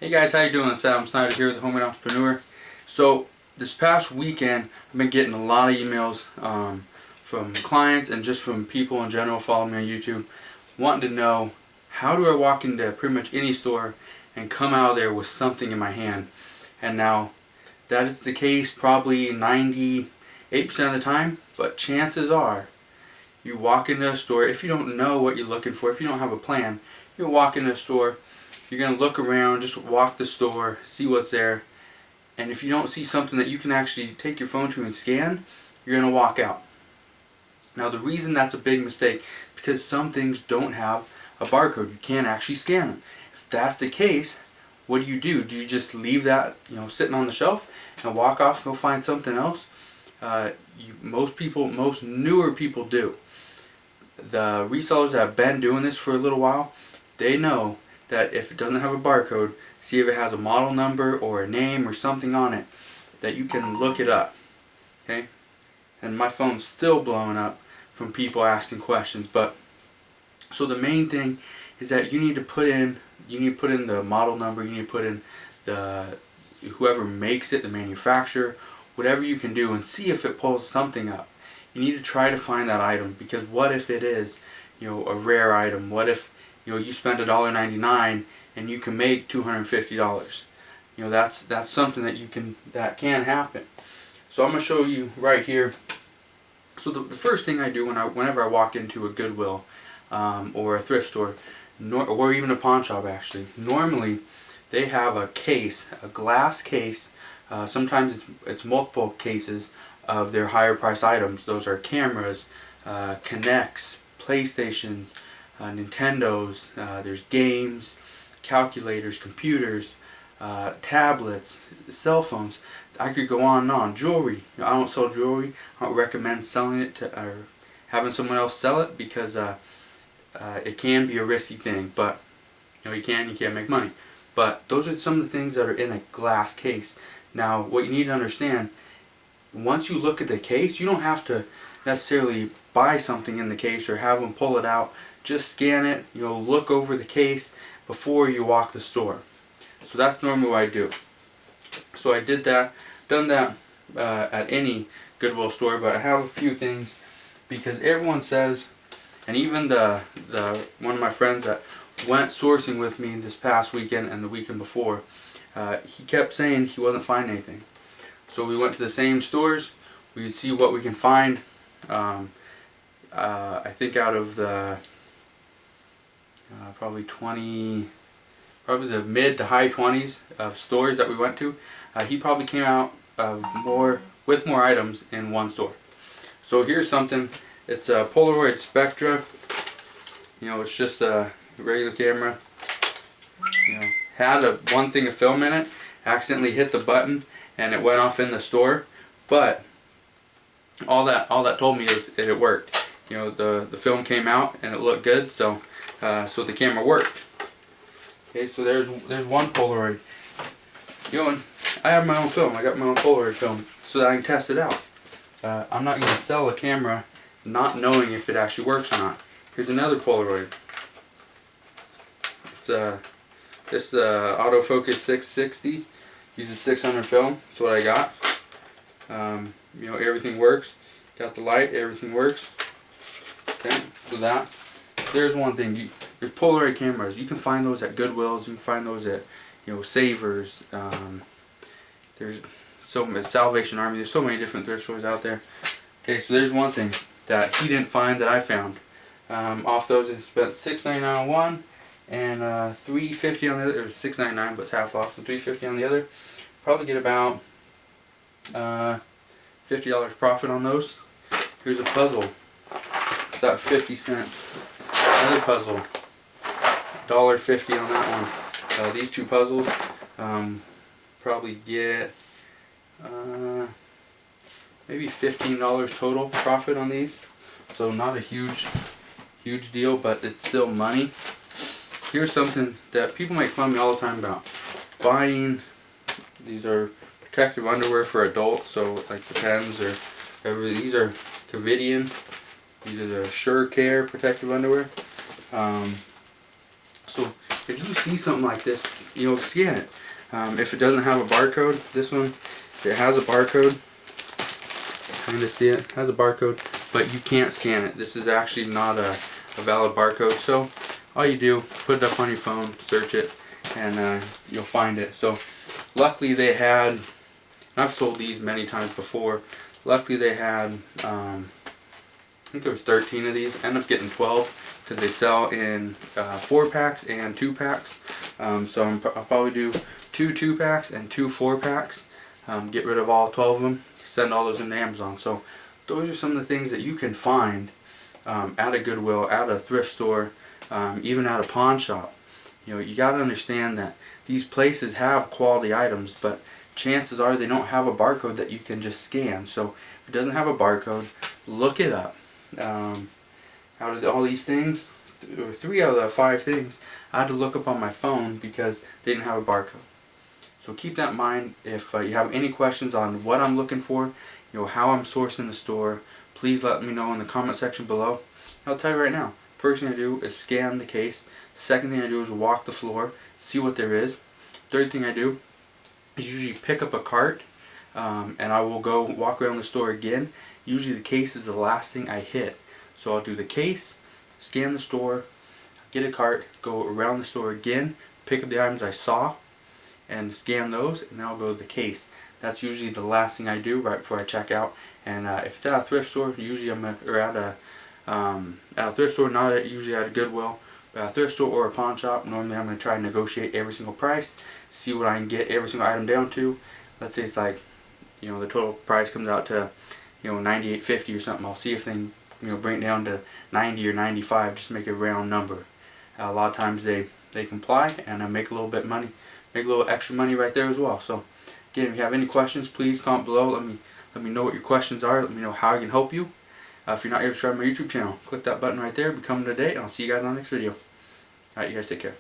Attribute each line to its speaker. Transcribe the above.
Speaker 1: Hey guys, how you doing? It's Adam Snyder here, the Homemade Entrepreneur. So this past weekend, I've been getting a lot of emails from clients and just from people in general following me on YouTube, wanting to know how do I walk into pretty much any store and come out of there with something in my hand. And now that is the case probably 98% of the time, but chances are you walk into a store, if you don't know what you're looking for, if you don't have a plan, you walk into a store, you're going to look around, just walk the store, see what's there, and if you don't see something that you can actually take your phone to and scan, you're going to walk out. Now the reason that's a big mistake is because some things don't have a barcode. You can't actually scan them. If that's the case, what do? Do you just leave that sitting on the shelf and walk off and go find something else? Most newer people do. The resellers that have been doing this for a little while, they know that if it doesn't have a barcode, see if it has a model number or a name or something on it, that you can look it up. Okay? And my phone's still blowing up from people asking questions. But so the main thing is that you need to put in the model number, you need to put in the whoever makes it, the manufacturer, whatever you can do, and see if it pulls something up. You need to try to find that item, because what if it is a rare item? What if you spend $1.99 and you can make $250? That's something that can happen. So I'm going to show you right here. So the first thing I do whenever I walk into a Goodwill or a thrift store, or even a pawn shop actually, normally they have a case, a glass case. Sometimes it's multiple cases of their higher price items. Those are cameras, Kinects, PlayStations, Nintendos, there's games, calculators, computers, tablets, cell phones. I could go on and on. Jewelry. I don't sell jewelry. I don't recommend selling it or having someone else sell it, because it can be a risky thing. But you can't make money. But those are some of the things that are in a glass case. Now, what you need to understand, once you look at the case, you don't have to necessarily buy something in the case or have them pull it out. Just scan it, look over the case before you walk the store. So that's normally what I do. So I done that at any Goodwill store, but I have a few things, because everyone says, and even one of my friends that went sourcing with me this past weekend and the weekend before, he kept saying he wasn't finding anything. So we went to the same stores. We would see what we can find. I think out of the probably the mid to high 20s of stores that we went to, he probably came out with more items in one store. So here's something. It's a Polaroid Spectra. It's just a regular camera. Had one thing of film in it. Accidentally hit the button and it went off in the store. But all that told me is it worked. The film came out and it looked good, so the camera worked. Okay, so there's one Polaroid. And I have my own film. I got my own Polaroid film so that I can test it out. I'm not going to sell a camera not knowing if it actually works or not. Here's another Polaroid. It's this autofocus 660. Uses 600 film. That's what I got. Everything works. Got the light. Everything works. Okay, so there's one thing. There's Polaroid cameras. You can find those at Goodwills. You can find those at Savers. There's Salvation Army. There's so many different thrift stores out there. Okay, so there's one thing that he didn't find that I found. Off those, I spent $6.99 on one and $3.50 on the other. Or $6.99, but it's half off, so $3.50 on the other. Probably get about $50 profit on those. Here's a puzzle. It's about 50 cents. Another puzzle. $1.50 on that one. These two puzzles probably get maybe $15 total profit on these. So not a huge deal, but it's still money. Here's something that people make fun of me all the time about. Buying, these are protective underwear for adults, so like the Pens or whatever. These are Covidian. These are the Sure Care protective underwear. So if you see something like this, scan it. If it doesn't have a barcode, this one, it has a barcode. Kind of see it, has a barcode, but you can't scan it. This is actually not a valid barcode. So all you do, put it up on your phone, search it, and you'll find it. So luckily they had, and I've sold these many times before, luckily they had, I think there was 13 of these. I ended up getting 12 because they sell in 4-packs and 2-packs. So I'll probably do 2 2-packs and 2 4-packs. Get rid of all 12 of them. Send all those into Amazon. So those are some of the things that you can find at a Goodwill, at a thrift store, even at a pawn shop. You got to understand that these places have quality items, but chances are they don't have a barcode that you can just scan. So if it doesn't have a barcode, look it up. Out of all these things, 3 out of the 5 things, I had to look up on my phone because they didn't have a barcode. So keep that in mind. If you have any questions on what I'm looking for, how I'm sourcing the store, please let me know in the comment section below. I'll tell you right now, first thing I do is scan the case. Second thing I do is walk the floor, see what there is. Third thing I do is usually pick up a cart, and I will go walk around the store again. Usually the case is the last thing I hit. So I'll do the case, scan the store, get a cart, go around the store again, pick up the items I saw, and scan those, and then I'll go to the case. That's usually the last thing I do right before I check out. And if it's at a thrift store, usually I'm at a thrift store, not usually at a Goodwill, but at a thrift store or a pawn shop. Normally I'm going to try and negotiate every single price, see what I can get every single item down to. Let's say it's like, the total price comes out to, $98.50 or something. I'll see if they can, bring it down to 90 or 95, just make a round number. A lot of times they comply, and I make a little bit money. Make a little extra money right there as well. So again, if you have any questions, please comment below. Let me know what your questions are. Let me know how I can help you. If you're not yet subscribed to my YouTube channel, click that button right there, become up to date, and I'll see you guys on the next video. Alright, you guys take care.